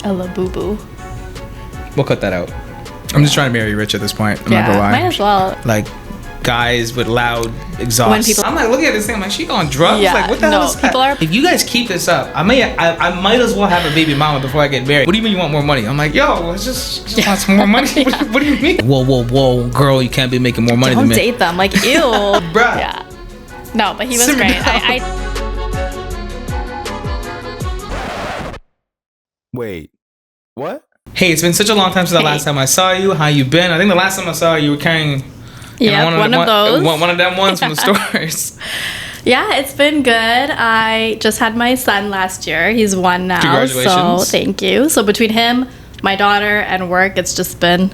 A labubu. We'll cut that out. I'm just trying to marry rich at this point. I'm not gonna lie. Might as well. Like guys with loud exhaust. I'm like looking at this thing. I'm like, she on drugs? Yeah, Like what the hell is that? people are. If you guys keep this up, I might as well have a baby mama before I get married. What do you mean you want more money? I'm like, yo, let's just want some more money. Yeah. What do you mean? Whoa, girl, you can't be making more money than me. Don't date them. Like, ew. Bruh. Yeah. No, but he was Simmer great. down. Wait, what? Hey, it's been such a long time since the last time I saw you. How you been? I think the last time I saw you were carrying one of those. One of them ones from the stores. Yeah, it's been good. I just had my son last year. He's 1 now. Congratulations. So thank you. So between him, my daughter, and work, it's just been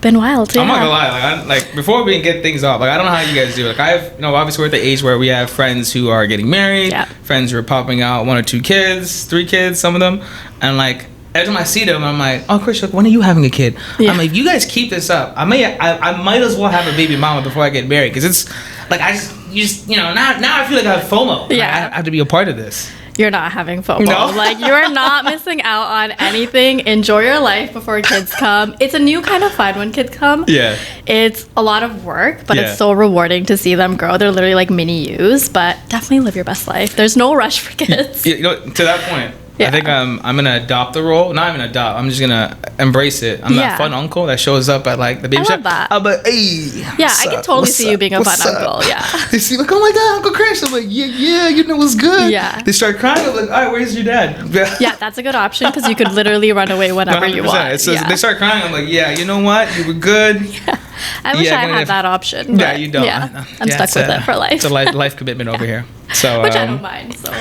wild. Yeah. I'm not gonna lie, like before we get things off, like I don't know how you guys do it. Like obviously we're at the age where we have friends who are getting married, friends who are popping out 1 or 2 kids, 3 kids, some of them, and like every time I see them, I'm like, oh, Chris, when are you having a kid? Yeah. I'm like, if you guys keep this up, I might as well have a baby mama before I get married, because it's like now I feel like I have FOMO. Yeah, like, I have to be a part of this. You're not having FOMO. No? Like, you're not missing out on anything. Enjoy your life before kids come. It's a new kind of fun when kids come. Yeah. It's a lot of work, but it's so rewarding to see them grow. They're literally like mini yous, but definitely live your best life. There's no rush for kids. You know, to that point, I think I'm gonna adopt the role. Not even adopt. I'm just gonna embrace it. I'm that fun uncle that shows up at like the baby shower. That. I'm like, hey. Yeah, I can totally see you being a fun uncle. Yeah. They see like, oh my god, Uncle Chris. I'm like, yeah, you know what's good. Yeah. They start crying. I'm like, all right, where's your dad? Yeah, that's a good option because you could literally run away whenever you want. They start crying. I'm like, yeah, you know what? You were good. Yeah. I wish I had that option. Yeah, you don't. Yeah, I'm stuck with it for life. It's a life commitment over here. So which I don't mind. So.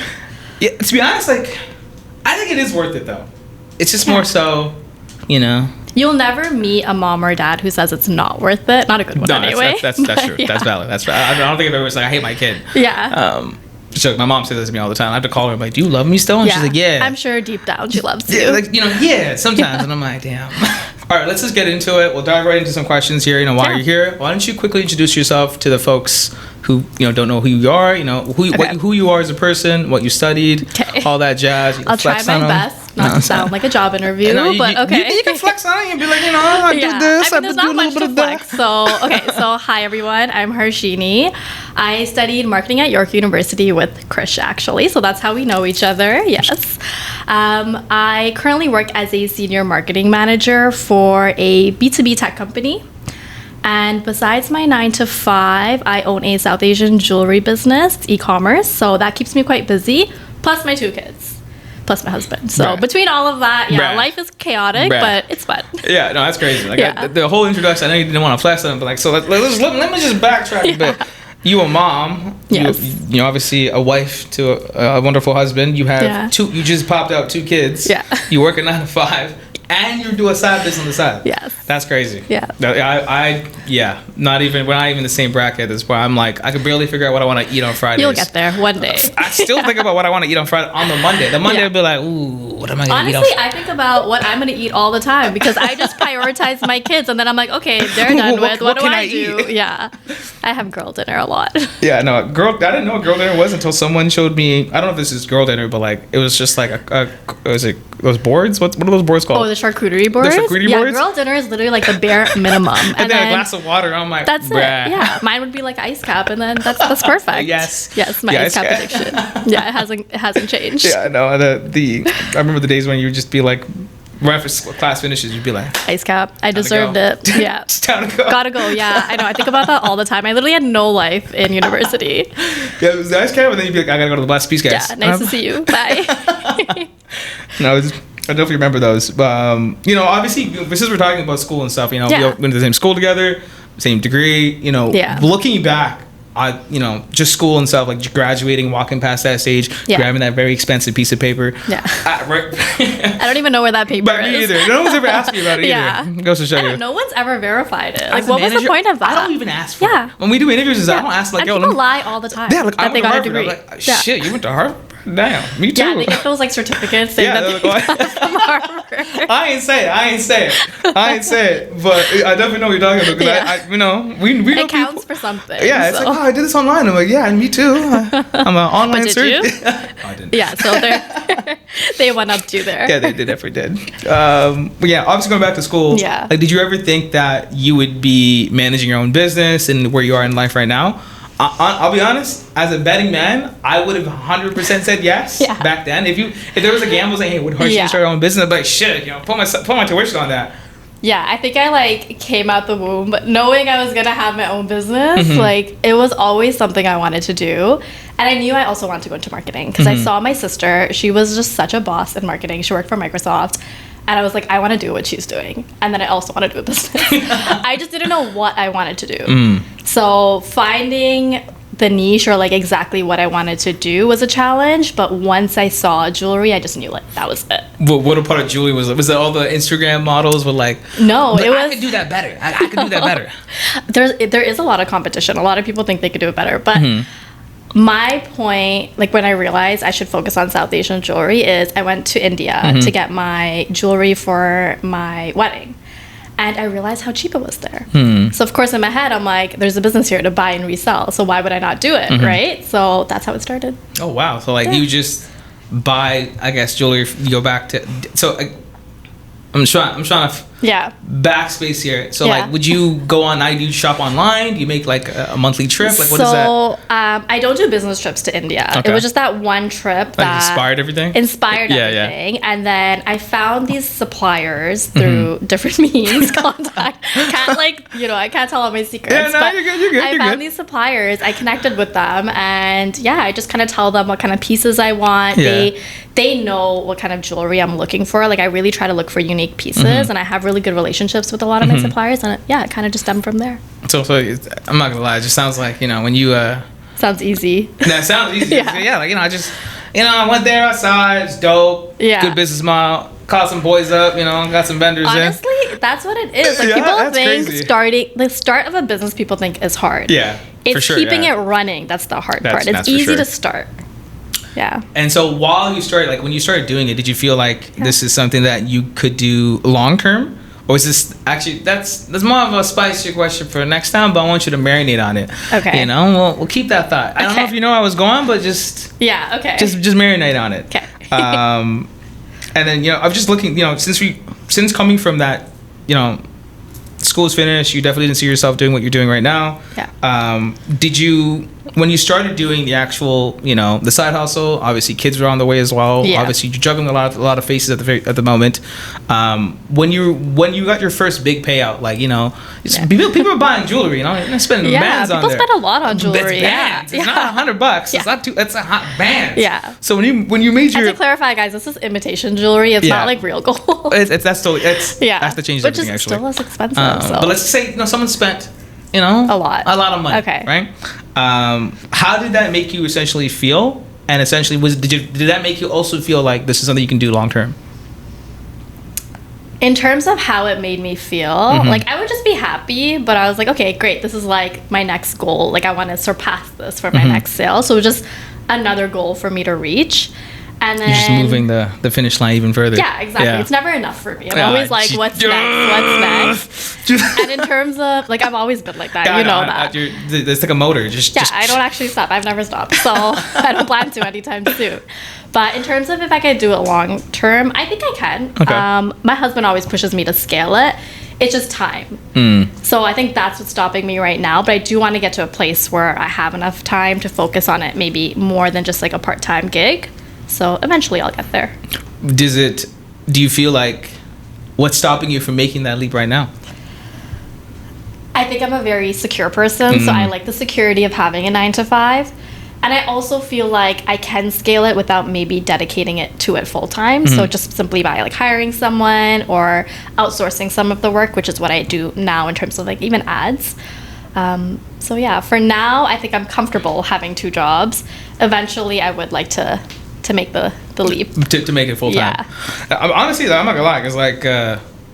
Yeah, to be honest, like. I think it is worth it though. It's just more so, you know. You'll never meet a mom or dad who says it's not worth it. Not a good one anyway. That's true. Yeah. That's valid. That's valid. I don't think I've ever said I hate my kid. Yeah. So my mom says this to me all the time. I have to call her. I'm like, do you love me still? And she's like, yeah. I'm sure deep down she loves you. Yeah, like, sometimes. And I'm like, damn. All right, let's just get into it. We'll dive right into some questions here. While you're here, why don't you quickly introduce yourself to the folks who don't know who you are, who you are as a person, what you studied, all that jazz. I'll try my best not to sound like a job interview, but okay. You can flex on it and be like, I do this. I mean, there's not much to flex. So hi everyone, I'm Harshini. I studied marketing at York University with Krish actually, so that's how we know each other. Yes. I currently work as a senior marketing manager for a B2B tech company. And besides my 9 to 5, I own a South Asian jewelry business, e-commerce. So that keeps me quite busy, plus my 2 kids, plus my husband. So between all of that, life is chaotic, but it's fun. Yeah, no, that's crazy. Like the whole introduction, I know you didn't want to flex on it, but like, so let me just backtrack a bit. You a mom, you obviously a wife to a wonderful husband. You have 2, you just popped out 2 kids. Yeah. You work a 9 to 5. And you do a side business on the side. Yes. That's crazy. Yeah. We're not even in the same bracket at this point. I'm like, I could barely figure out what I want to eat on Fridays. You'll get there one day. I still think about what I want to eat on Friday on the Monday. The Monday will be like, ooh, what am I going to eat on Honestly, I think about what I'm going to eat all the time because I just prioritize my kids and then I'm like, okay, they're done with. What do I do? Yeah. I have girl dinner a lot. Yeah, no, I didn't know what girl dinner was until someone showed me. I don't know if this is girl dinner, but like it was just like was it those boards? What are those boards called? Oh, the charcuterie boards. Yeah, girl dinner is literally like the bare minimum. and then a glass of water. I'm like, that's bruh. it. Yeah, mine would be like ice cap, and then that's perfect. Yes, my ice cap addiction. Yeah, it hasn't changed. Yeah, no, I remember the days when you would just be like, right after class finishes, you'd be like, ice cap. I deserved it. Yeah, it's time to go. Gotta go. Yeah, I know. I think about that all the time. I literally had no life in university. Yeah, it was the ice cap, and then you'd be like, I gotta go to the last piece, guys. Yeah, nice to see you. Bye. No, I definitely remember those. But, obviously, since we're talking about school and stuff, we went to the same school together, same degree, looking back, just school and stuff, like graduating, walking past that stage, grabbing that very expensive piece of paper. Yeah. I don't even know where that paper is. Me either. No one's ever asked me about it either. It goes to show you. No one's ever verified it. Like, what was the point of that? I don't even ask for it. When we do interviews, I don't ask, like, people lie all the time. Yeah, like, that they got a degree. Like, shit, you went to Harvard? Damn, me too. Yeah, they get those like certificates saying that they got it from Harvard. I ain't say it. But I definitely know what you're talking about. Because I you know, we know it counts people, for something. Yeah, it's like, oh, I did this online. I'm like, yeah, me too. I'm an online But search. did you? No, I didn't. Yeah, so they went up to there. Yeah, they definitely did. But yeah, obviously going back to school. Yeah. Like, did you ever think that you would be managing your own business and where you are in life right now? I'll be honest. As a betting man, I would have 100% said yes back then. If there was a gamble saying, "Hey, would Harshini start her own business?" I'd be like, "Shit, put my tuition on that." Yeah, I think I like came out the womb, but knowing I was gonna have my own business, like it was always something I wanted to do, and I knew I also wanted to go into marketing because I saw my sister. She was just such a boss in marketing. She worked for Microsoft. And I was like, I want to do what she's doing. And then I also want to do a business. I just didn't know what I wanted to do. So finding the niche or like exactly what I wanted to do was a challenge. But once I saw jewelry, I just knew like that was it. What a part of jewelry was it? Was it all the Instagram models were like, no, it was. I could do that better. I could do that better. There is a lot of competition. A lot of people think they could do it better. But my point, like when I realized I should focus on South Asian jewelry, is I went to India to get my jewelry for my wedding. And I realized how cheap it was there. So of course in my head, I'm like, there's a business here to buy and resell. So why would I not do it, right? So that's how it started. Oh, wow. So like you just buy, I guess, jewelry, you go back to... So I'm trying to backspace here. So like, would you go on? Do you shop online? Do you make like a monthly trip? Like, what is that? So I don't do business trips to India. Okay. It was just that one trip that inspired everything. Everything, and then I found these suppliers through different means. Contact. I can't tell all my secrets. Yeah, no, but you're good. I found these suppliers. I connected with them, and I just kind of tell them what kind of pieces I want. Yeah. They know what kind of jewelry I'm looking for. Like I really try to look for unique pieces, and I have really good relationships with a lot of my suppliers, and it kind of just stemmed from there. So I'm not gonna lie, it just sounds like when you sounds easy. That sounds easy. I went there, I saw it, it's dope. Yeah. Good business model. Called some boys up, got some vendors in. Honestly, that's what it is. Like people think the start of a business people think is hard. Yeah. It's for sure, keeping it running that's the hard part. It's easy to start. Yeah. And so while you started, like when you started doing it, did you feel like this is something that you could do long term? Or is this actually, that's more of a spicier question for next time, but I want you to marinate on it. Okay. We'll keep that thought. I don't know if you know where I was going, but just. Yeah, okay. Just marinate on it. Okay. And then, I was just looking, since coming from that, school's finished, you definitely didn't see yourself doing what you're doing right now. Yeah. Did you, when you started doing the actual, the side hustle, obviously kids were on the way as well. Yeah. Obviously you're juggling a lot of faces at the moment. When you got your first big payout, like people are buying jewelry, they're spending bands on there. People spend a lot on jewelry. It's not $100. It's not it's a hot band. Yeah. So when you made your, to clarify, guys, this is imitation jewelry. It's not like real gold. That's to change everything, actually. Which is still less expensive. But let's say someone spent a lot of money. Okay. Right? How did that make you essentially feel? And essentially, did that make you also feel like this is something you can do long term? In terms of how it made me feel, like I would just be happy, but I was like, okay, great. This is like my next goal. Like I want to surpass this for my next sale. So it was just another goal for me to reach. And then, you're just moving the finish line even further. Yeah, exactly. Yeah. It's never enough for me. I'm always like, what's next? And in terms of, like, I've always been like that. That. It's like a motor. I don't actually stop. I've never stopped. So I don't plan to anytime soon. But in terms of if I could do it long term, I think I can. Okay. My husband always pushes me to scale it. It's just time. So I think that's what's stopping me right now. But I do want to get to a place where I have enough time to focus on it, maybe more than just like a part-time gig. So eventually I'll get there. Do you feel like, what's stopping you from making that leap right now? I think I'm a very secure person, so I like the security of having a 9-to-5. And I also feel like I can scale it without maybe dedicating it to it full time. So just simply by like hiring someone or outsourcing some of the work, which is what I do now in terms of like even ads. So yeah, for now, I think I'm comfortable having 2 jobs. Eventually, I would like to make the leap. To make it full time. Yeah. Honestly, though, I'm not gonna lie, because like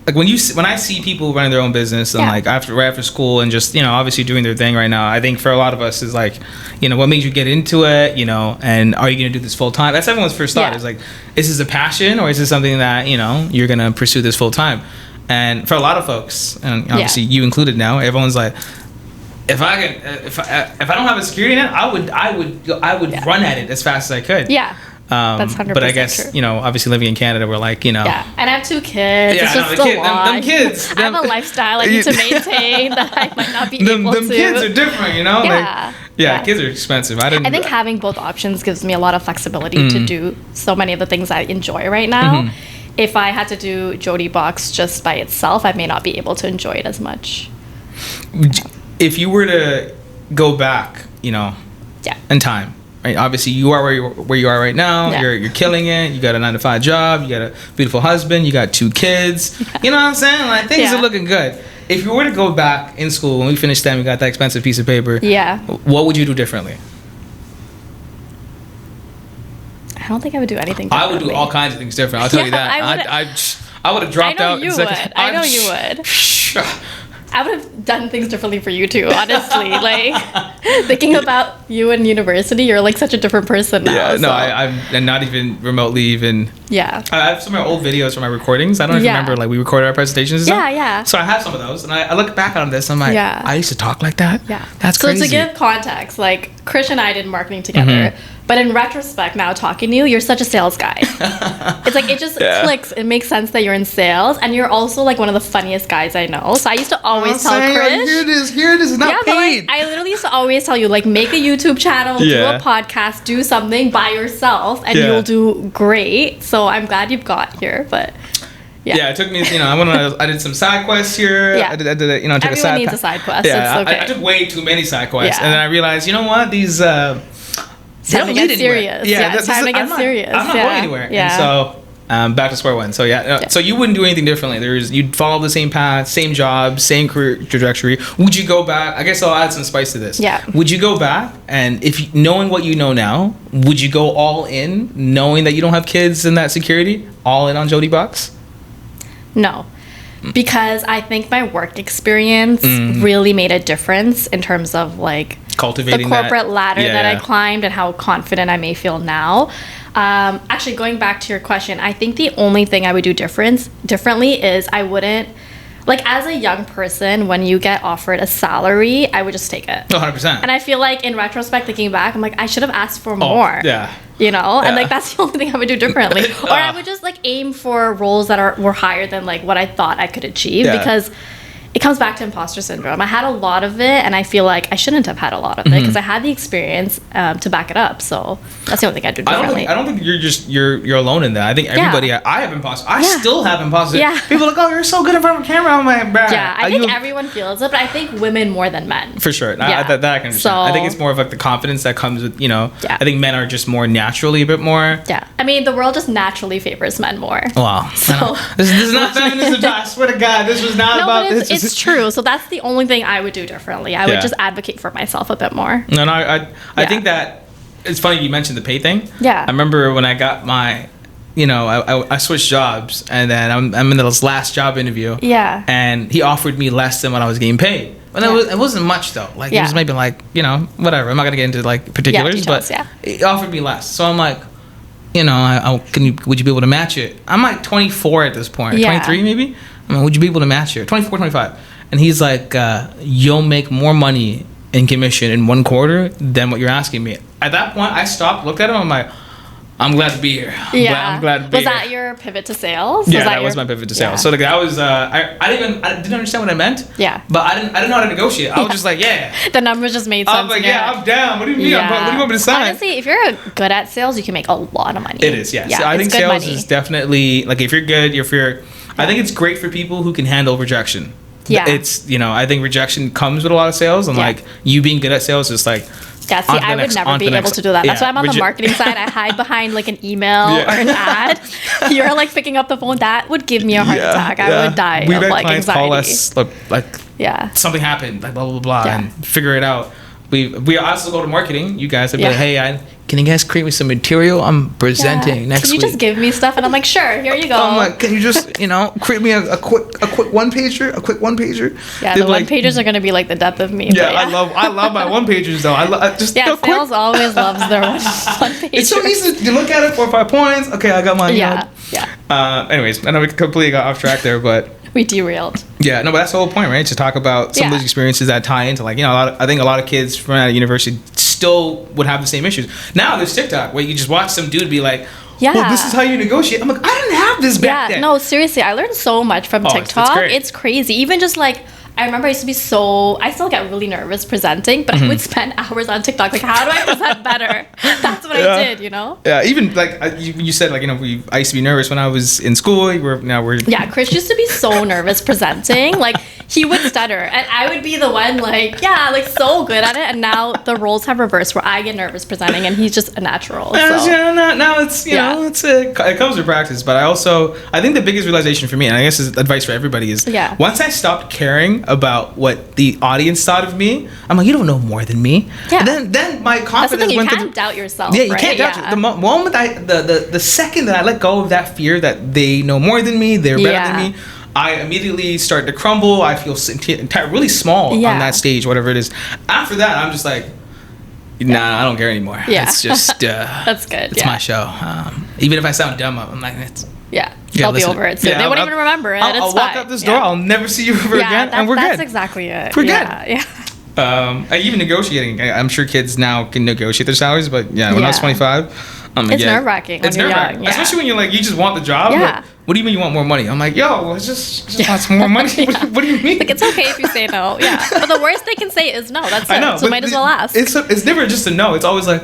like when I see people running their own business and like right after school and just, you know, obviously doing their thing right now, I think for a lot of us is like, you know, what made you get into it, you know, and are you going to do this full time? That's everyone's first thought is like, is this a passion or is this something that, you know, you're going to pursue this full time? And for a lot of folks, and obviously you included now, everyone's like, if I don't have a security net, I would run at it as fast as I could. Yeah. That's 100% but I guess, true. you know, obviously living in Canada, we're like, you know. Yeah, and I have 2 kids. Yeah, it's just a lot. Them kids. I have a lifestyle I need to maintain that I might not be able to. Them kids are different, you know? Yeah. Like, kids are expensive. I think having both options gives me a lot of flexibility to do so many of the things I enjoy right now. If I had to do Jodibox just by itself, I may not be able to enjoy it as much. If you were to go back, you know, in time, right? Obviously, you are where you are right now. Yeah. You're killing it. You got a 9-to-5 job. You got a beautiful husband. You got 2 kids. Yeah. You know what I'm saying? Like things are looking good. If you were to go back in school when we finished STEM, we got that expensive piece of paper. Yeah. What would you do differently? I don't think I would do anything differently. I would do all kinds of things different. I'll tell you that. I would have dropped out. I know you would. I would have done things differently for you too, honestly. Like thinking about you in university, you're like such a different person now. Yeah, no, I'm not even remotely even. Yeah. I have some of my old videos from my recordings. I don't know if you remember, like we recorded our presentations and stuff. Yeah. So I have some of those, and I look back on this, and I'm like, I used to talk like that. Yeah. That's crazy. So to give context, like Krish and I did marketing together. But in retrospect, now talking to you, you're such a sales guy. It's like it just clicks. It makes sense that you're in sales, and you're also like one of the funniest guys I know. So I used to always tell Krish, "Here it is, not paid." But, like, I literally used to always tell you, like, make a YouTube channel, do a podcast, do something by yourself, and you'll do great. So I'm glad you've got here, but. Yeah, it took me, you know, I did some side quests here. Yeah. I did you know, took Everyone needs a side quest. Yeah, it's okay. I took way too many side quests, and then I realized, you know what, these. Time to get serious. Yeah, it's time to get serious. I'm not going anywhere. Yeah. And so back to square one. So so you wouldn't do anything differently. You'd follow the same path, same job, same career trajectory. Would you go back? I guess I'll add some spice to this. Yeah. Would you go back and knowing what you know now, would you go all in, knowing that you don't have kids and that security, all in on Jodibox? No. Because I think my work experience really made a difference in terms of like cultivating the corporate ladder that I climbed and how confident I may feel now. Actually, going back to your question, I think the only thing I would do differently is I wouldn't, like as a young person, when you get offered a salary, I would just take it. 100%. And I feel like in retrospect, thinking back, I'm like, I should have asked for more. Yeah. You know, and like that's the only thing I would do differently. Or I would just like aim for roles that were higher than like what I thought I could achieve because it comes back to imposter syndrome. I had a lot of it, and I feel like I shouldn't have had a lot of it because I had the experience to back it up. So that's the only thing I do differently. I don't think you're alone in that. I think everybody. I have imposter. I still have imposter. Yeah. People are like, oh, you're so good in front of a camera. I'm like, bruh. Yeah, I think everyone feels it, but I think women more than men. For sure. That I can understand. So, I think it's more of like the confidence that comes with, you know. Yeah. I think men are just more naturally a bit more. Yeah. I mean, the world just naturally favors men more. Wow. So this is not feminism. I swear to God, this was not about this. It's true. So that's the only thing I would do differently. I would just advocate for myself a bit more. No, I think that it's funny you mentioned the pay thing. Yeah. I remember when I got my, you know, I switched jobs, and then I'm in this last job interview. Yeah. And he offered me less than what I was getting paid. But it wasn't much though. Like it was maybe like, you know, whatever. I'm not gonna get into like particulars, details, but he offered me less. So I'm like, you know, would you be able to match it? I'm like 24 at this point, 23 maybe. I mean, would you be able to match it? 24, 25. And he's like, you'll make more money in commission in 1 quarter than what you're asking me. At that point, I stopped, looked at him, I'm like, I'm glad to be here. I'm glad to be here. Was that your pivot to sales? Yeah, that was my pivot to sales. So like that was, I didn't understand what I meant. Yeah. But I didn't know how to negotiate. I was just like, The numbers just made sense. I was like, I'm down. What do you mean? What do you want me to sign? Honestly, if you're good at sales, you can make a lot of money. It is, yes. Yeah, I think sales is definitely, like if you're good, I think it's great for people who can handle rejection. Yeah. It's, you know, I think rejection comes with a lot of sales, and like you being good at sales is like, yeah, see, I would never be able to do that. That's why I'm on the marketing side. I hide behind like an email or an ad. You're like picking up the phone. That would give me a heart attack. I would die of like anxiety. Call us like something happened, like blah blah blah, and figure it out. We also go to marketing. You guys would be like, hey, can you guys create me some material? I'm presenting next week. Can you just give me stuff? And I'm like, sure, here you go. I'm like, can you just, create me a quick one pager? A quick one pager? Yeah, the one pagers are going to be like the death of me. Yeah, I love my one pagers though. Sales always loves their one pager. It's so easy to look at it, 4 or 5 points. Okay, I got mine. Yeah. Anyways, I know we completely got off track there, but we derailed. Yeah, no, but that's the whole point, right? To talk about some of those experiences that tie into, like, I think a lot of kids from out of university still would have the same issues. Now there's TikTok where you just watch some dude be like, well, this is how you negotiate. I'm like, I didn't have this back then. No, seriously, I learned so much from TikTok. It's crazy. Even just like, I remember I used to be I still get really nervous presenting, but I would spend hours on TikTok. Like, how do I present better? That's what I did, Yeah, even like you said, like, I used to be nervous when I was in school. Yeah, Chris used to be so nervous presenting. Like, he would stutter, and I would be the one, like, so good at it. And now the roles have reversed, where I get nervous presenting, and he's just a natural. Now it's it comes with practice. But I think the biggest realization for me, and I guess is advice for everybody, is once I stopped caring about what the audience thought of me, I'm like, you don't know more than me. Yeah. And then my confidence went. You can't doubt yourself. Yeah, you can't doubt yourself. The moment the second that I let go of that fear that they know more than me, they're better than me, I immediately start to crumble. I feel really small on that stage, whatever it is. After that, I'm just like, nah, I don't care anymore. Yeah. It's just that's good. It's my show. Even if I sound dumb, I'm like, I'll be over it. So they won't even remember it. I'll walk out this door. I'll never see you ever again, and we're good. That's exactly it. We're good. Yeah. Even negotiating, I'm sure kids now can negotiate their salaries, but when I was 25, it's nerve-wracking. It's nerve-wracking, especially when you're like, you just want the job. Yeah. What do you mean you want more money? I'm like, yo, I just want some more money. What do you mean? Like, it's okay if you say no. Yeah. But the worst they can say is no. That's it. I know, so might as well ask. It's never just a no. It's always like,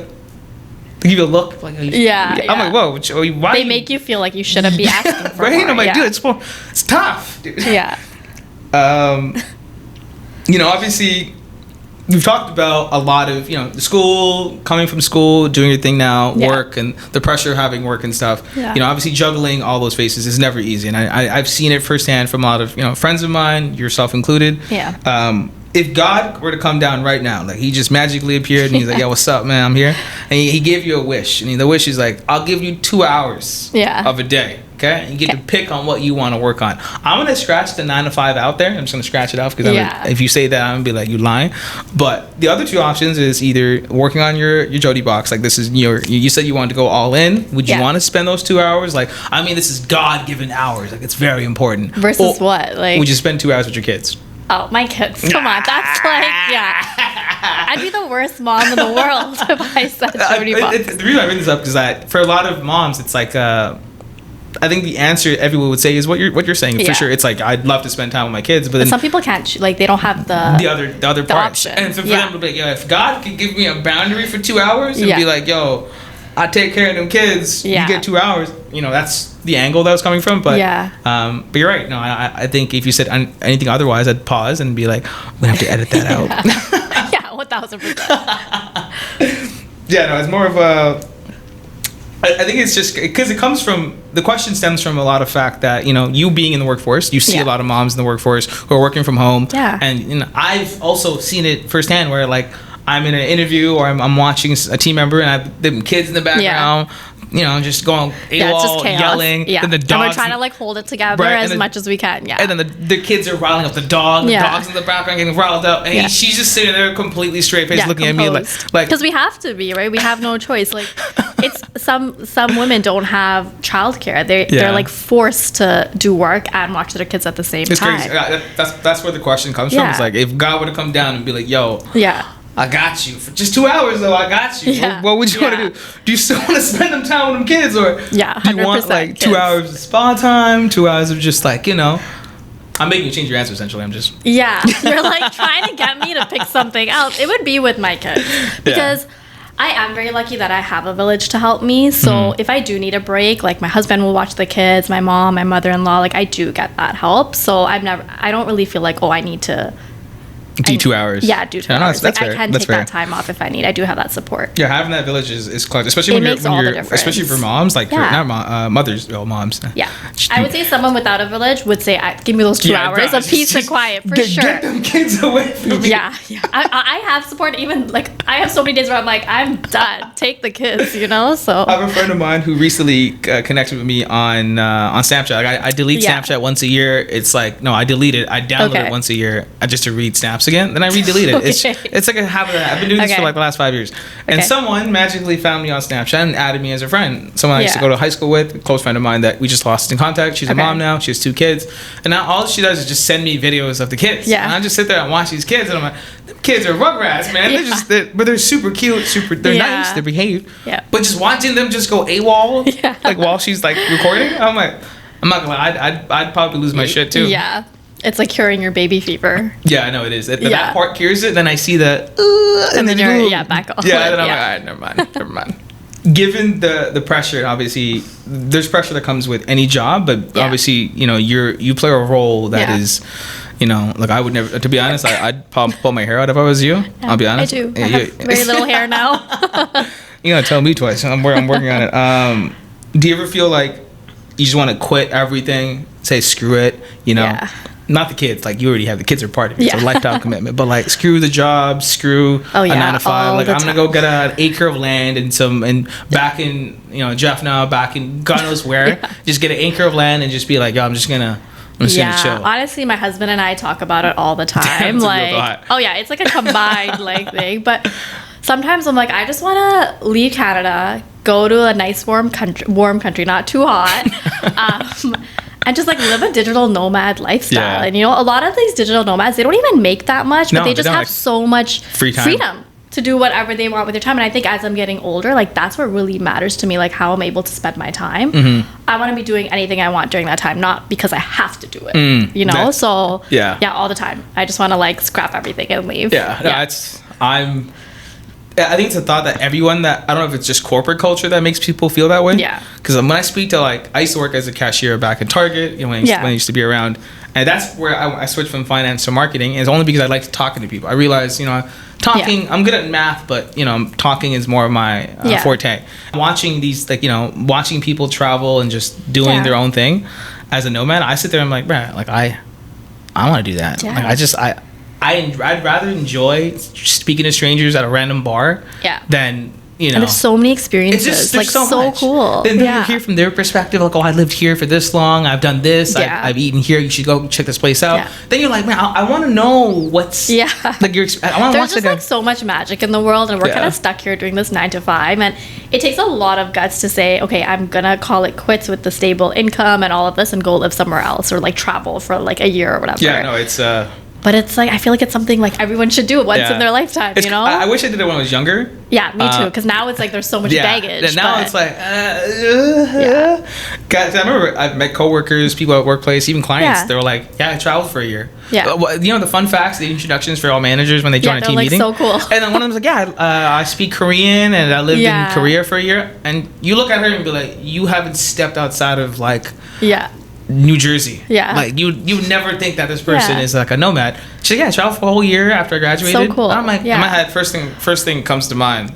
they give you a look. Like, I'm like, whoa, why? They make you feel like you shouldn't be asking for right? more. I'm like, dude, it's tough, dude. Yeah. Obviously, we've talked about a lot of, the school, coming from school, doing your thing now, work, and the pressure of having work and stuff. Yeah. Obviously juggling all those faces is never easy. And I've seen it firsthand from a lot of, friends of mine, yourself included. Yeah. If God were to come down right now, like he just magically appeared and he's like, yo, what's up, man? I'm here. And he gave you a wish. And the wish is like, I'll give you 2 hours of a day. Okay? And you get to pick on what you want to work on. I'm going to scratch the 9 to 5 out there. I'm just going to scratch it off because if you say that, I'm going to be like, you lying. But the other 2 options is either working on your Jodibox. Like, this is you said you wanted to go all in. Would you want to spend those 2 hours? Like, this is God-given hours. Like, it's very important. Versus what? Like, would you spend 2 hours with your kids? Oh, my kids. Come on. That's like, I'd be the worst mom in the world if I said Jodibox. The reason I bring this up is that for a lot of moms, it's like, I think the answer everyone would say is what you're saying. For sure. It's like, I'd love to spend time with my kids, but then some people can't, they don't have the other part. Option. And so for them to be like, yo, if God could give me a boundary for 2 hours and be like, yo, I take care of them kids, you get 2 hours, that's the angle that was coming from. But but you're right. No, I think if you said anything otherwise, I'd pause and be like, I'm gonna have to edit that out. 1000%. No, it's more of a, I think it's just because it comes from, the question stems from a lot of fact that, you being in the workforce, you see a lot of moms in the workforce who are working from home. Yeah. And I've also seen it firsthand where, like, I'm in an interview or I'm watching a team member and I have the kids in the background, just going AWOL, yelling. Yeah. And the dogs. And we're trying to hold it together as much as we can. Yeah. And then the kids are riling up the dog. The dog's in the background getting riled up. And she's just sitting there completely straight faced looking at me like. Because we have to be, right? We have no choice. Like, it's some women don't have childcare. They're like forced to do work and watch their kids at the same time. It's crazy. That's where the question comes from. It's like, if God were to come down and be like, yo. Yeah. I got you for just 2 hours, though. I got you. Yeah. What would you want to do? Do you still want to spend them time with them kids, or do you want like 2 hours of spa time, 2 hours of just like I'm making you change your answer. Essentially, I'm just You're like trying to get me to pick something else. It would be with my kids because I am very lucky that I have a village to help me. So if I do need a break, like my husband will watch the kids, my mom, my mother-in-law, like I do get that help. So I don't really feel like I need to Do 2 hours. Yeah, do 2 hours. That's like fair. I can That's take fair. that time off if I need. I do have that support. Yeah, having that village is clutch, especially It when makes all the you're difference. especially for moms, like mothers, moms. Yeah, I would say someone without a village would say, "Give me those 2 hours of peace and quiet for sure." Get them kids away from me. Yeah. I have support. Even like I have so many days where I'm like, I'm done. Take the kids, you know. So I have a friend of mine who recently connected with me on Snapchat. Like I delete Snapchat once a year. It's like no, I delete it. I download it once a year just to read snaps again. Then I re-delete it. It's like a habit. I've been doing this for like the last 5 years. And someone magically found me on Snapchat and added me as a friend. Someone I used to go to high school with, a close friend of mine that we just lost in contact. She's a mom now. She has 2 kids. And now all she does is just send me videos of the kids. Yeah. And I just sit there and watch these kids and I'm like, them kids are rugrats, man. But they're super cute, they're nice, they behave. Yeah. But just watching them just go AWOL, like while she's like recording, I'm like, I'm not gonna lie, I'd probably lose my shit too. Yeah. It's like curing your baby fever. Yeah, I know it is. That part cures it. Then I see the and then you're back off. Yeah, then I'm like, all right, never mind. Given the pressure, obviously, there's pressure that comes with any job, but obviously, you know, you play a role that is, you know, like I would never. To be honest, I'd pull my hair out if I was you. I'll be honest. I do. I have very little hair now. You gotta tell me twice. I'm working on it. Do you ever feel like you just want to quit everything, say screw it, you know? Yeah. Not the kids, like you already have the kids are part of it. It's a lifetime commitment. But like screw the job, screw a 9 to 5. Like I'm gonna go get an acre of land and back in, you know, Jeff now, back in God knows where. Just get an acre of land and just be like, yo, I'm just gonna chill. Honestly, my husband and I talk about it all the time. Like it's like a combined like thing. But sometimes I'm like, I just wanna leave Canada, go to a nice warm country, not too hot. And just like live a digital nomad lifestyle. And you know, a lot of these digital nomads, they don't even make that much, but they just have so much freedom to do whatever they want with their time. And I think as I'm getting older, like that's what really matters to me, like how I'm able to spend my time. I want to be doing anything I want during that time, not because I have to do it. You know, so all the time. I just want to like scrap everything and leave. I think it's a thought that everyone I don't know if it's just corporate culture that makes people feel that way. Yeah. Because when I speak to I used to work as a cashier back in Target, you know, when I used to be around. And that's where I switched from finance to marketing. And it's only because I like talking to people. I realized, you know, I'm good at math, but, you know, talking is more of my forte. Watching these, like, you know, watching people travel and just doing their own thing as a nomad, I sit there and I'm like, bruh, like, I want to do that. Like, I'd rather enjoy speaking to strangers at a random bar than, you know. And there's so many experiences. It's just, like, so cool. Then you hear from their perspective, like, oh, I lived here for this long. I've done this. I've eaten here. You should go check this place out. Then you're like, man, I want to know what's, like, your experience. I want to watch There's just, like, so much magic in the world, and we're kind of stuck here doing this 9 to 5. And it takes a lot of guts to say, okay, I'm going to call it quits with the stable income and all of this and go live somewhere else or, like, travel for, like, a year or whatever. Yeah, no, it's... But it's like, I feel like it's something like everyone should do once in their lifetime, you know? I wish I did it when I was younger. Yeah, me too. Because now it's like there's so much baggage. And now it's like, Guys, I remember I've met coworkers, people at workplace, even clients. They were like, I traveled for a year. Yeah. You know, the fun facts, the introductions for all managers when they join a team meeting? So cool. And then one of them was like, I speak Korean and I lived in Korea for a year. And you look at her and be like, you haven't stepped outside of like... New Jersey. Yeah. Like you never think that this person is like a nomad. She's like, I traveled for a whole year after I graduated. So cool. I'm like, in my head, first thing comes to mind.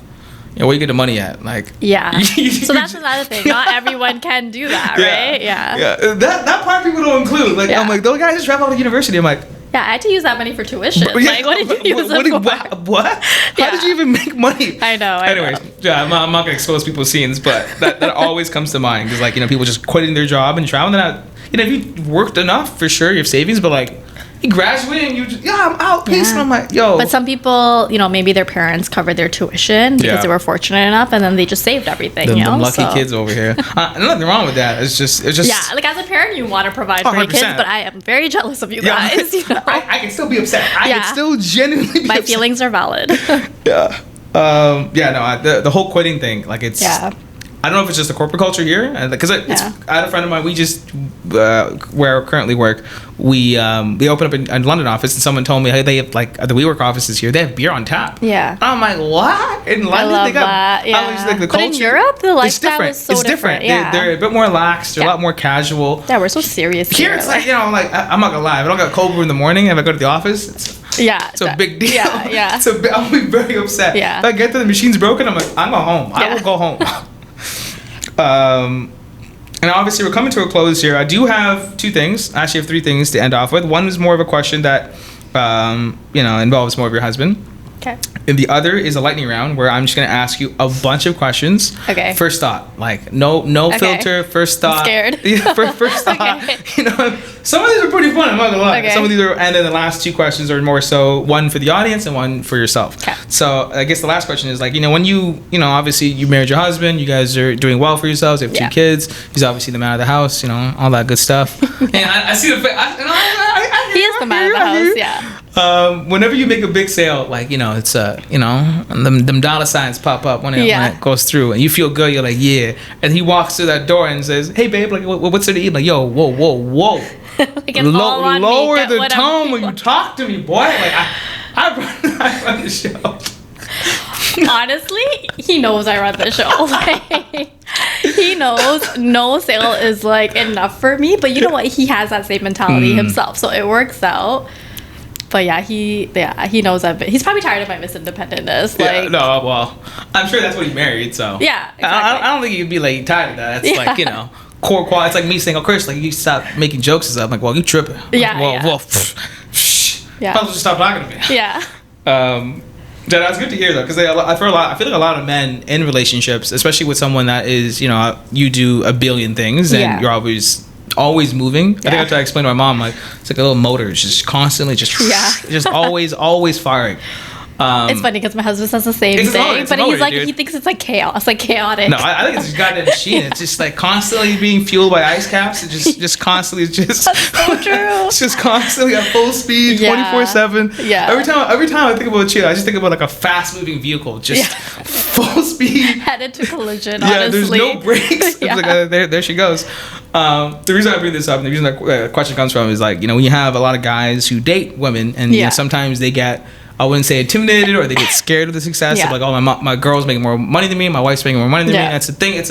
You know, where you get the money at? Like so that's another thing. Not everyone can do that, right? Yeah. That part people don't include. Like I'm like, those guys just travel out of university. I'm like, I had to use that money for tuition. Like, what did you use it for? What? How did you even make money? I know. Anyways, I'm not gonna expose people's scenes, but that always comes to mind because, like, you know, people just quitting their job and traveling. They're not, you know, if you worked enough, for sure, you have savings, but like, you graduate and you just, I'm out, peace. And I'm like, yo. But some people, you know, maybe their parents covered their tuition because they were fortunate enough, and then they just saved everything. You know, them lucky kids over here. Nothing wrong with that. It's just. Like as a parent, you want to provide for your kids, but I am very jealous of you guys. You know? I can still be upset. I can still genuinely be My upset. feelings are valid. The whole quitting thing, like it's. I don't know if it's just a corporate culture here, because I had a friend of mine. We just where I currently work, we opened up a London office, and someone told me, hey, they have like the WeWork offices here. They have beer on tap. Yeah, I'm like, what? In London, they got that. like the culture. But in Europe, the lifestyle is so different. Yeah. They're a bit more lax. They're a lot more casual. Yeah, we're so serious here. It's like, you know, like I'm not gonna lie. If I don't got cold brew in the morning, if I go to the office, Yeah. It's a big deal. Yeah. I'll be very upset. Yeah. If I get there, the machine's broken, I'm like, I'm going home. I will go home. And obviously, we're coming to a close here. I do have two things. I actually have three things to end off with. One is more of a question that, involves more of your husband. Okay. And the other is a lightning round where I'm just going to ask you a bunch of questions. Okay. First thought. Like, no filter. First thought. I'm scared. Yeah, first thought. Okay. Some of these are pretty fun. I'm not going to lie. Okay. Some of these are, and then the last two questions are more so one for the audience and one for yourself. Okay. So I guess the last question is like, when you obviously you married your husband, you guys are doing well for yourselves. You have two kids. He's obviously the man of the house, all that good stuff. And I see the face. He is the man of the house, yeah. Whenever you make a big sale, like, it's them dollar signs pop up when it goes through and you feel good, you're like, yeah. And he walks through that door and says, hey babe, like what's there to eat? Like, yo, whoa. Like it's all on lower me. the tone when you talk to me, boy. Like I run the show. Honestly, he knows I run the show. Like, he knows no sale is like enough for me, but you know what? He has that same mentality himself, so it works out. But he knows he's probably tired of my Miss Independentness. Like, yeah, no, well, I'm sure that's what he married. So yeah, exactly. I don't think you'd be like tired of that. It's like core quality. It's like me saying, "Oh, Chris, like you stop making jokes and stuff." I'm like, well, you tripping? Yeah, well, yeah. I'll just stop talking to me. Yeah. That's good to hear though, because I feel like a lot of men in relationships, especially with someone that is, you do a billion things and you're always moving. I think I have to explain to my mom, like it's like a little motor, it's just constantly just always firing. It's funny because my husband says the same thing, but he's like, he thinks it's like chaos, like chaotic. No, I think it's just goddamn machine. It's just like constantly being fueled by ice caps. It just constantly That's so true. It's just constantly at full speed, 24/7. Yeah. Every time I think about a chill, I just think about like a fast moving vehicle, just full speed, headed to collision. Yeah, honestly. there's no brakes. It's like there she goes. The reason I bring this up, and the reason that question comes from is like, when you have a lot of guys who date women, and sometimes they get, I wouldn't say intimidated, or they get scared of the success of like, oh, my girl's making more money than me, my wife's making more money than me. That's the thing. It's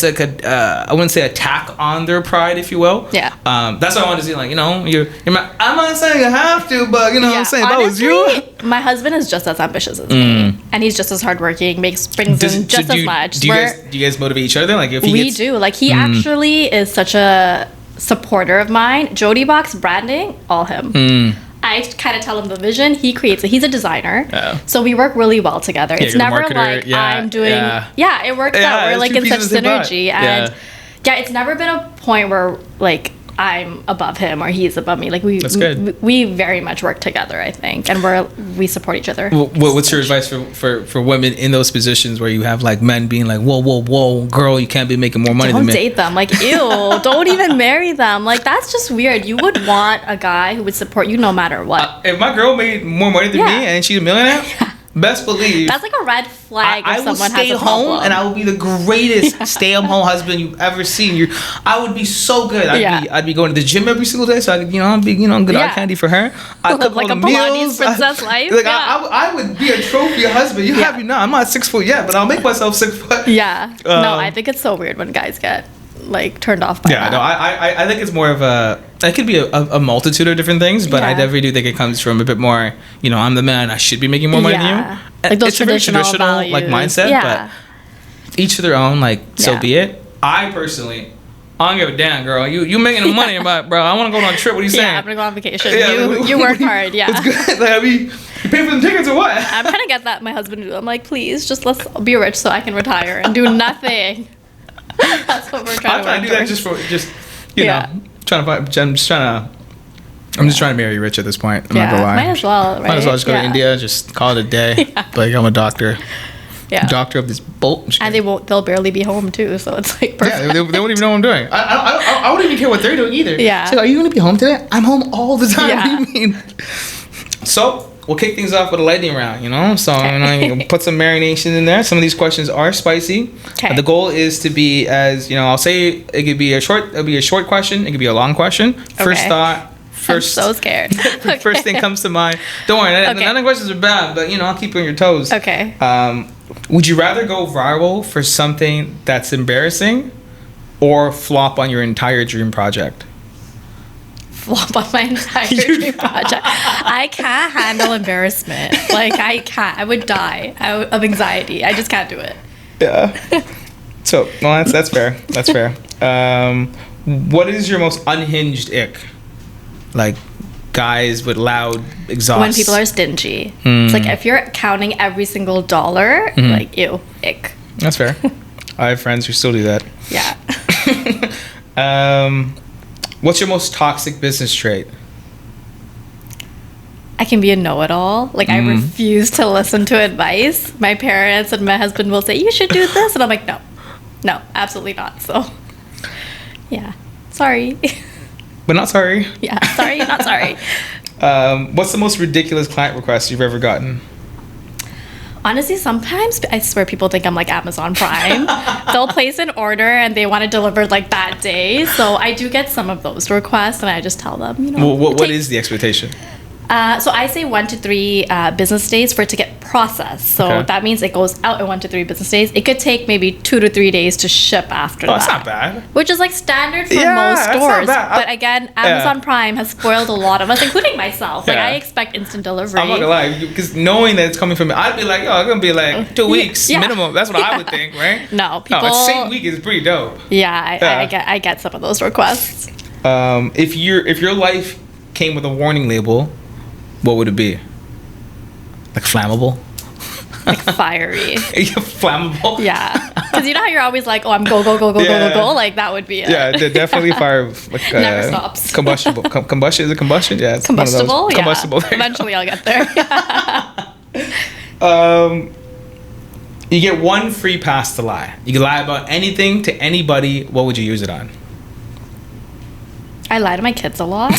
like I wouldn't say attack on their pride, if you will. Yeah. That's what I wanted to see. Like, I'm not saying I have to, but I'm saying honestly, if that was you. My husband is just as ambitious as me, and he's just as hardworking. Brings in just as much. Do you guys motivate each other? Like, if we do. Like, he actually is such a supporter of mine. Jodibox branding, all him. I kind of tell him the vision. He creates it. He's a designer. So we work really well together. It's never like I'm doing... Yeah, it works out. We're like in such synergy. And it's never been a point where like I'm above him or he's above me. Like we very much work together, I think. And we support each other. What's your advice for women in those positions where you have like men being like, whoa, girl, you can't be making more money than me? Don't date them. Like, ew, don't even marry them. Like, that's just weird. You would want a guy who would support you no matter what. If my girl made more money than me and she's a millionaire, best believe that's like a red flag. I will stay home and I will be the greatest stay-at-home husband you've ever seen. I would be so good. I'd be going to the gym every single day, so I could, I'd be, good eye candy for her. I'd cook like all a the Pilates meals. princess life. Like I would be a trophy husband. You have me now. I'm not 6 foot yet, but I'll make myself 6 foot. Yeah. No, I think it's so weird when guys get like turned off by that. No, I think it's more of it could be a multitude of different things, but I definitely do think it comes from a bit more, I'm the man, I should be making more money than you. Like those it's a very traditional values. like mindset, but each to their own, like, so be it. I personally, I don't give a damn, girl. You making the money, but bro, I want to go on a trip. What are you saying? Yeah, I'm gonna go on vacation. You work hard. Yeah. It's good. Like, you pay for the tickets or what? I'm trying to get that my husband to do. I'm like, please, just let's be rich so I can retire and do nothing. That's what we're trying to do that just you know, I'm just trying to marry rich at this point. I'm not gonna lie. Might as well, right? Might as well just go to India, just call it a day. Like, I'm a doctor. Yeah. Doctor of this bolt. And they'll barely be home too, so it's like perfect. Yeah, they won't even know what I'm doing. I wouldn't even care what they're doing either. Yeah. It's like, are you gonna be home today? I'm home all the time. Yeah. What do you mean? So we'll kick things off with a lightning round, So put some marination in there. Some of these questions are spicy. Okay. The goal is to be as, I'll say it could be a short question, it could be a long question. First thought. I'm so scared. First thing comes to mind. Don't worry, none of the questions are bad, but I'll keep you on your toes. Okay. Would you rather go viral for something that's embarrassing or flop on your entire dream project? flop on my entire dream project. I can't handle embarrassment. Like, I can't. I would die of anxiety. I just can't do it. Yeah. So, well, that's fair. That's fair. What is your most unhinged ick? Like, guys with loud exhaust. When people are stingy. It's like, if you're counting every single dollar, like, ew, ick. That's fair. I have friends who still do that. Yeah. What's your most toxic business trait? I can be a know-it-all. Like, I refuse to listen to advice. My parents and my husband will say, you should do this. And I'm like, no, absolutely not. So, yeah. Sorry. But not sorry. Yeah, sorry, not sorry. What's the most ridiculous client request you've ever gotten? Honestly, sometimes I swear people think I'm like Amazon Prime. They'll place an order and they want it delivered like that day. So I do get some of those requests, and I just tell them, you know. Well, what is the expectation? So I say 1 to 3 business days for it to get processed. So that means it goes out in 1 to 3 business days. It could take maybe 2 to 3 days to ship after that. That's not bad. Which is like standard for most that's stores. not bad. But again, Amazon Prime has spoiled a lot of us, including myself. Like, I expect instant delivery. I'm not gonna lie, because knowing that it's coming from me, I'd be like, it's gonna be like 2 weeks minimum. That's what I would think, right? No, people. No, same week is pretty dope. Yeah, I get some of those requests. If your life came with a warning label, what would it be? Like flammable? Like fiery. Flammable? Yeah. Because you know how you're always like, oh, I'm go. Like, that would be it. Yeah, definitely fire. Like, never stops. Combustible. Combustion? Is it combustion? Yeah. It's combustible? Yeah. Combustible. Eventually I'll get there. You get one free pass to lie. You can lie about anything to anybody. What would you use it on? I lie to my kids a lot.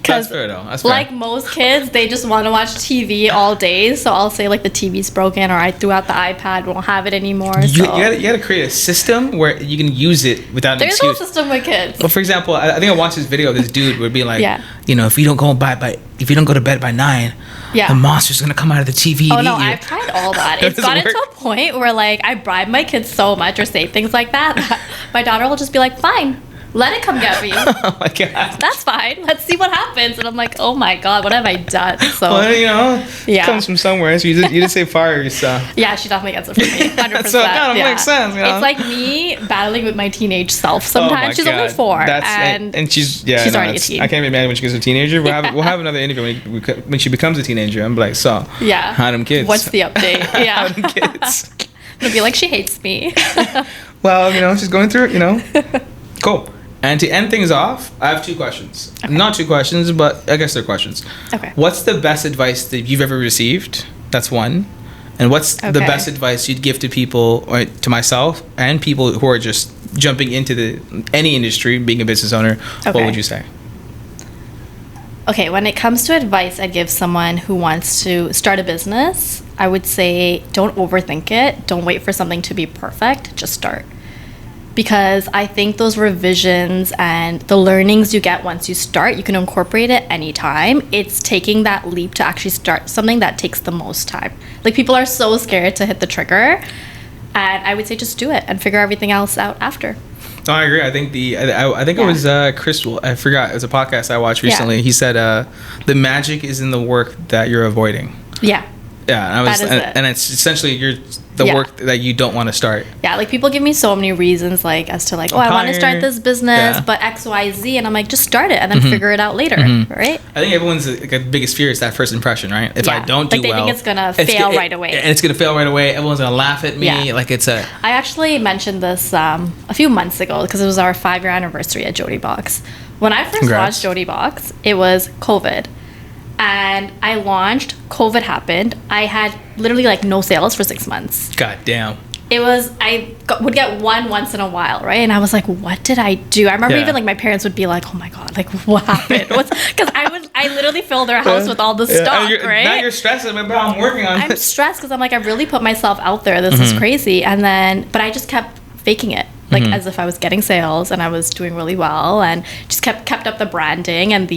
That's fair though. That's fair. Like most kids, they just want to watch TV all day. So I'll say like the TV's broken, or I threw out the iPad, won't have it anymore. You gotta create a system where you can use it without an excuse. There's no system with kids. Well, for example, I think I watched this video of this dude would be like, Yeah. If you don't go to bed by 9, the monster's gonna come out of the TV. Oh no, I've tried all that. It's gotten to a point where like I bribe my kids so much or say things like that my daughter will just be like, fine. Let it come get me. Oh my god. That's fine. Let's see what happens. And I'm like, oh my god, what have I done? So well, it comes from somewhere. So you just say fire yourself. Yeah, she definitely gets it from me. 100%. So it kind of makes sense. It's like me battling with my teenage self. Sometimes she's only 4, and she's already a teen. I can't even imagine when she gets a teenager. We'll have another interview when she becomes a teenager. I'm like, so how them kids? What's the update? Yeah, how them kids? It'll be like she hates me. Well, she's going through it. Cool. And to end things off, I have 2 questions. Okay. Not 2 questions, but I guess they're questions. Okay. What's the best advice that you've ever received? That's one. And what's the best advice you'd give to people, or to myself, and people who are just jumping into any industry, being a business owner? What would you say? Okay, when it comes to advice I'd give someone who wants to start a business, I would say don't overthink it. Don't wait for something to be perfect. Just start. Because I think those revisions and the learnings you get once you start, you can incorporate it anytime. It's taking that leap to actually start something that takes the most time. Like, people are so scared to hit the trigger, and I would say just do it and figure everything else out after. No, I agree. I think it was Crystal. I forgot. It was a podcast I watched recently. Yeah. He said the magic is in the work that you're avoiding. Yeah. Yeah, and it's essentially the work that you don't want to start. Yeah, like people give me so many reasons, like as to like, I want to start this business, but X, Y, Z, and I'm like, just start it and then figure it out later, right? I think everyone's biggest fear is that first impression, right? If I don't do well, they think it's gonna fail right away, and it's gonna fail right away. Everyone's gonna laugh at me. Yeah. Like it's a. I actually mentioned this a few months ago because it was our 5-year anniversary at Jodibox. When I first launched Jodibox, it was COVID. And I launched, COVID happened. I had literally like no sales for 6 months. God damn. It was, would get one once in a while, right? And I was like, what did I do? I remember even like my parents would be like, oh my God, like what happened? Because I literally filled their house with all the stock, right? Now you're stressed about how I'm working on it. I'm stressed because I'm like, I really put myself out there. This is crazy. And then, but I just kept faking it. Like as if I was getting sales and I was doing really well, and just kept up the branding and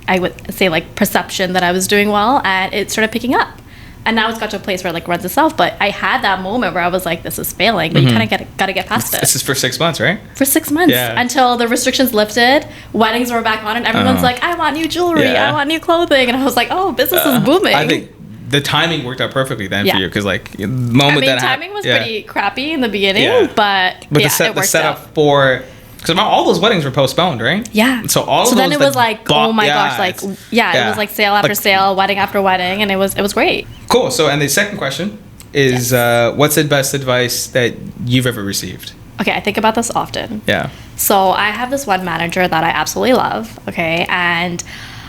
I would say like perception that I was doing well, and it started picking up. And now it's got to a place where it like runs itself. But I had that moment where I was like, this is failing, but you kind of got to get past it. This is for 6 months, right? For 6 months. Yeah. Until the restrictions lifted, weddings were back on, and everyone's like, I want new jewelry, Yeah. I want new clothing. And I was like, oh, business is booming. I think the timing worked out perfectly then for you, because like the moment that timing was pretty crappy in the beginning, but the it worked setup out. For, because all those weddings were postponed, right? Yeah. So all of those then it was like, oh my gosh, like it was like sale after sale, wedding after wedding, and it was great. Cool. So, and the second question is, what's the best advice that you've ever received? Okay, I think about this often. Yeah. So I have this one manager that I absolutely love. Okay, and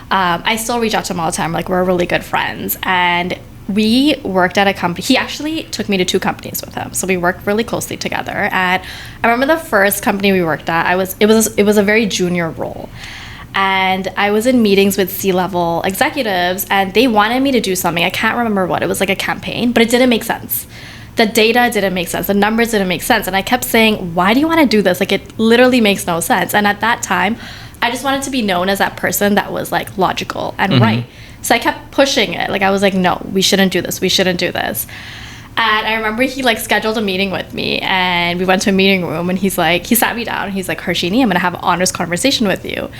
I still reach out to him all the time. Like, we're really good friends, and we worked at a company. He actually took me to 2 companies with him, so we worked really closely together. And I remember the first company we worked at. It was a very junior role, and I was in meetings with C-level executives, and they wanted me to do something. I can't remember what. It was like a campaign, but it didn't make sense. The data didn't make sense. The numbers didn't make sense. And I kept saying, why do you want to do this? Like, it literally makes no sense. And at that time, I just wanted to be known as that person that was like logical and right. So I kept pushing it. Like, I was like, no, we shouldn't do this. We shouldn't do this. And I remember he like scheduled a meeting with me, and we went to a meeting room, and he sat me down, and he's like, Harshini, I'm going to have an honest conversation with you.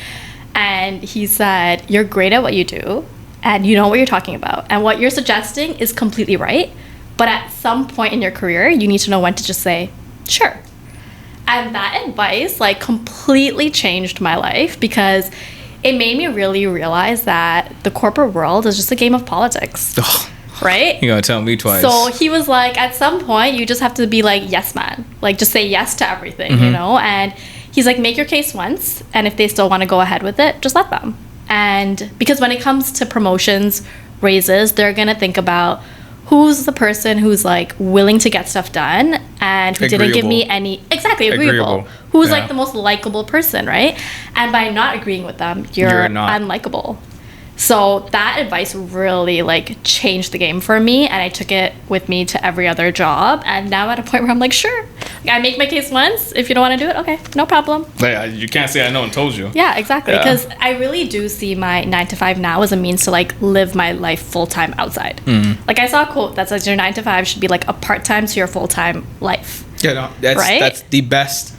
And he said, you're great at what you do, and you know what you're talking about. And what you're suggesting is completely right. But at some point in your career, you need to know when to just say, sure. And that advice like completely changed my life, because it made me really realize that the corporate world is just a game of politics. Ugh. Right? You're going to tell me twice. So he was like, at some point, you just have to be like, yes, man. Like, just say yes to everything, you know? And he's like, make your case once. And if they still want to go ahead with it, just let them. And because when it comes to promotions, raises, they're going to think about who's the person who's like willing to get stuff done and who didn't give me any agreeable. Who's like the most likable person, right? And by not agreeing with them, you're not unlikable. So that advice really like changed the game for me, and I took it with me to every other job. And now at a point where I'm like, sure, I make my case once. If you don't want to do it, okay, no problem. You can't say I know and told you. Yeah, exactly. Because I really do see my 9 to 5 now as a means to like live my life full time outside. Like, I saw a quote that says your 9 to 5 should be like a part time to your full time life. Yeah, no, that's the best.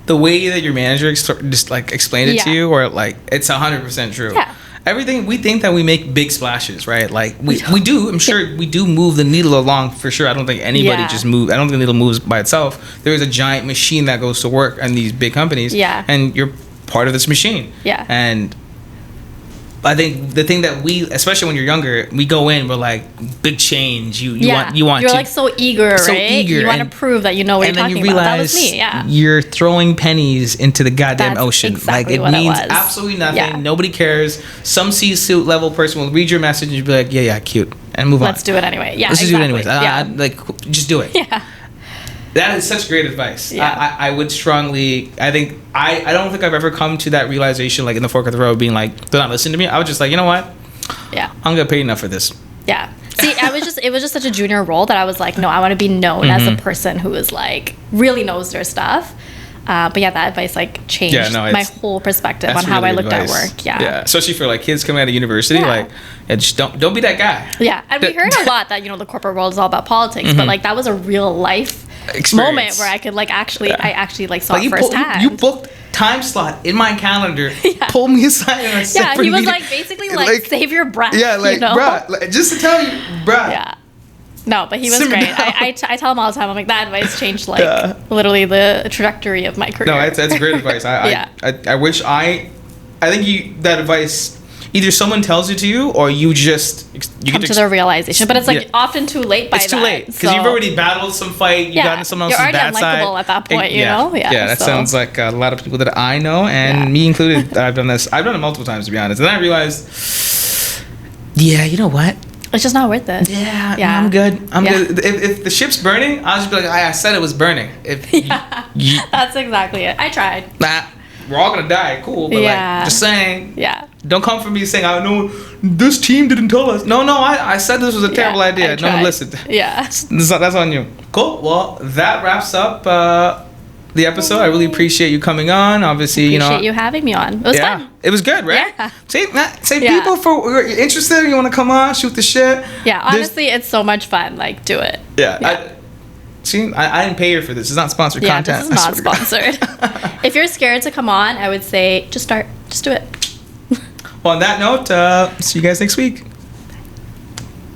The way that your manager just like explained it to you, or like it's 100% true. Yeah. Everything, we think that we make big splashes, right? Like we do. I'm sure we do move the needle along for sure. I don't think anybody just moves. I don't think the needle moves by itself. There is a giant machine that goes to work in these big companies. Yeah. And you're part of this machine. Yeah. And I think the thing that we, especially when you're younger, we go in, we're like, big change. You want. You're like so eager, right? So eager. You want to prove that you know what you're talking about. That was me. Yeah. You're throwing pennies into the goddamn ocean. Exactly like it means absolutely nothing. Yeah. Nobody cares. Some C-suite level person will read your message and you'll be like, yeah, cute, and move on. Let's do it anyway. Yeah. Let's just do it anyways. Like, just do it. Yeah. That is such great advice. Yeah. I would strongly, I don't think I've ever come to that realization, like in the fork of the road, being like, they're not listening to me. I was just like, you know what? Yeah. I'm going to pay enough for this. Yeah. See, it was just such a junior role that I was like, no, I want to be known as a person who is like, really knows their stuff. But yeah, that advice like changed my whole perspective on how I looked at work. Yeah. Yeah. Especially for like kids coming out of university, like, just don't be that guy. Yeah. And we heard a lot that, the corporate world is all about politics, but like that was a real life moment where I could like actually like saw it firsthand. You booked time slot in my calendar. Pull me aside in a separate he was meeting. like basically like save your breath. Yeah, like bruh, like, just to tell you, bruh. Yeah. No, but he was great. I tell him all the time. I'm like, that advice changed like literally the trajectory of my career. No, that's great advice. I wish I think that advice, either someone tells it to you or you come to the realization. But it's like often too late by then. It's too late because you've already battled some fight. You got into someone else's bad side. You're already unlikable at that point, you know? Yeah, that sounds like a lot of people that I know, and me included. I've done this. I've done it multiple times, to be honest. And then I realized, you know what? It's just not worth it. Yeah. I'm good. I'm good. If the ship's burning, I'll just be like, I said it was burning. That's exactly it. I tried. We're all gonna die. Cool. But like, just saying. Yeah. Don't come for me saying, I know this team didn't tell us. No, I said this was a terrible idea. No one listened. Yeah. That's on you. Cool. Well, that wraps up the episode. I really appreciate you coming on. Obviously, appreciate you having me on. It was fun. It was good, right? Yeah. Say people you're interested, you want to come on, shoot the shit. Yeah, honestly, it's so much fun. Like, do it. Yeah. I didn't pay her for this. It's not sponsored content. This is not sponsored. If you're scared to come on, I would say just start. Just do it. Well, on that note, see you guys next week.